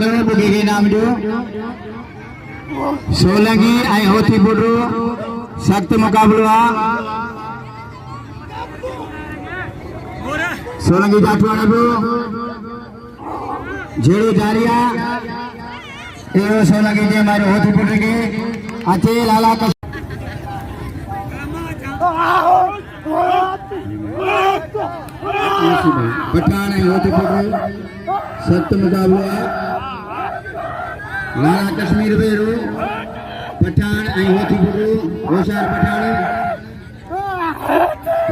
करो बुगे के नाम जो सोलंगी आई होती बुड्रो सख्त मुकाबलो आ सोलंगी जाटवाड़ा बो जेड़ो जारिया ए सोलंगी जे मारे होती बुड्रे के अचे लाला का पठान है होती बुड्रे सख्त मुकाबलो आ लाला कश्मीर बेरू पठान आई होती बुड्रो होशियार पठान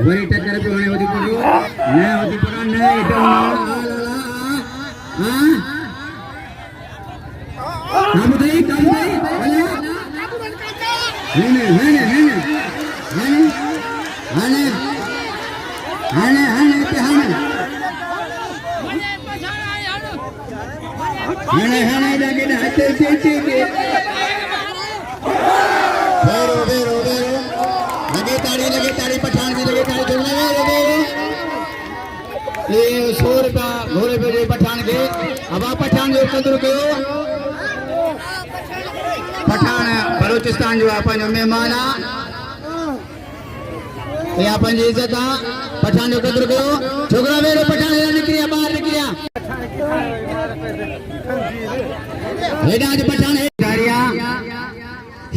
वरी टक्कर पे होने होती बुड्रो नया होती पठान नया इतना लाला हाँ काबू दे हेने हेने हेने हेने हेने हेने हेने पे हेने हेने हेने जाके ना हटे चे बेरो बेरो बेरो लगे ताड़ी पठान की लगे ताड़ी जोड़ना बेरो ये 100 रुपया घोड़े पे पठान के अब आप पठान जो कंदर के पठान बलूचिस्तान जो अपन मेहमान आ ये अपन जी इज्जत आ पठान जो कंदर के छोकरा बेरो पठान निकलिया बाहर निकलिया हेडा जो पठान है जारिया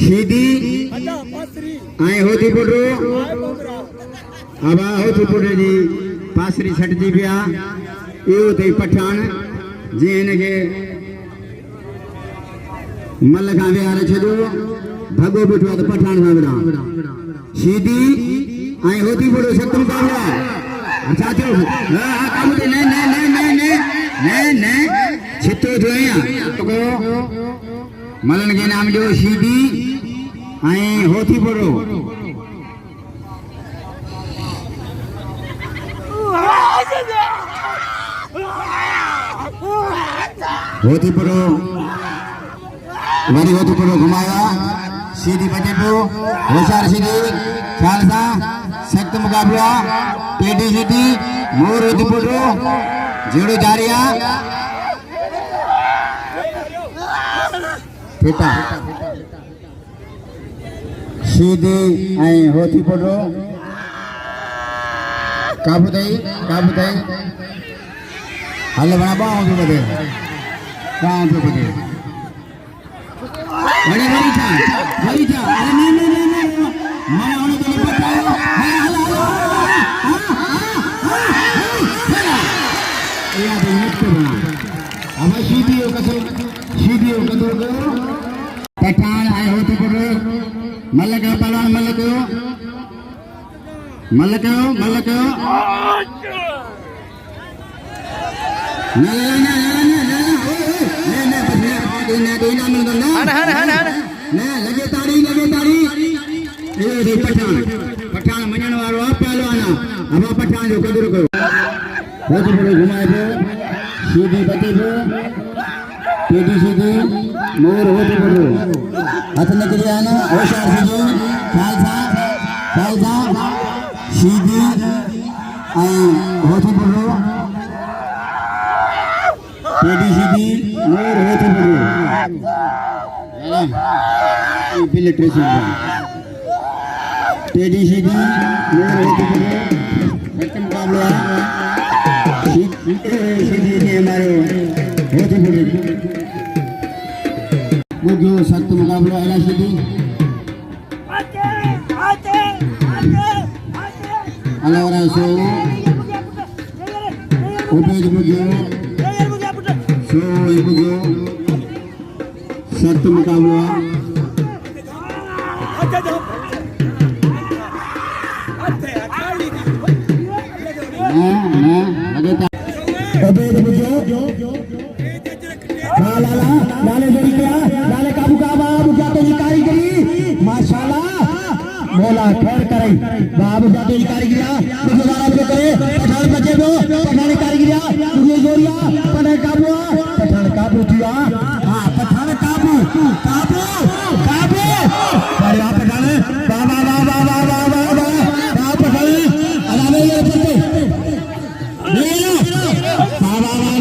सीधी आए होती बुड्रो अब होती बुड्रे जी पासरी छट जी पिया यो ते पठान जे इनके मल खां विहारे छॾियो भॻो बीठो आहे त पठान सां विढ़ा सीधी ऐं होती बुड्रो सख्त मुकाबला छा थियो हा कम ते न न न न न न छितो जो आहियां मलन के नाम जो सीधी ऐं होती बुड्रो होती बुड्रो वरी होती बुड्रो घुमाया सीधी बचे पियो होशियार सीधी ख्याल सां सख्त मुकाबला टेढ़ी सीधी मोर होती बुड्रो जेड़ो जारिया फेटा सीधी ऐं होती बुड्रो काबू थई हल बना बाहों पे बदे बड़ी बड़ी था अरे नहीं मैं होने के लिए बताया ये तो मिट के बना अब सीधी हो कदो पठान आए होते बुड्रो मलक पलान मलक लगे ताड़ी पठान मञण वारो आहे पहलवान अब पठान जो कदुर कयो होती बुड्रो घुमाए पियो सीधी बचे पियो टेढ़ी सीधी मोर होती बुड्रो हथ निकरिया न होशियार सीधी ख्याल सां सीधी ऐं होती बुड्रो टेढ़ी सीधी मोर होती बुड्रो बिल ट्रेसिंग टेढ़ी सीधी मोर होती बुड्रो सख्त मुकाबला सीधी ने हमारे होती बुड्रो बुग्यो सख्त मुकाबला एला सीधी अलवरा सो उपेज बुग्यो सो बुग्यो सख्त मुकाबला उपेज बुग्यो लाले जड़ी गया लाले काबू बाबू जाते जी कारीगरी माशाल्लाह मौला खैर करे बाबू जाते जी कारीगरी गुजारा जो करे पठान बचे दो पठान कारीगरी तुझे जोरिया पठान काबू थिया हां पठान काबू अरे आप पठान वाह पठान अलावे ये पत्ते ले लो वाह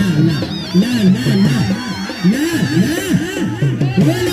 ना ना ना ना ना ना ना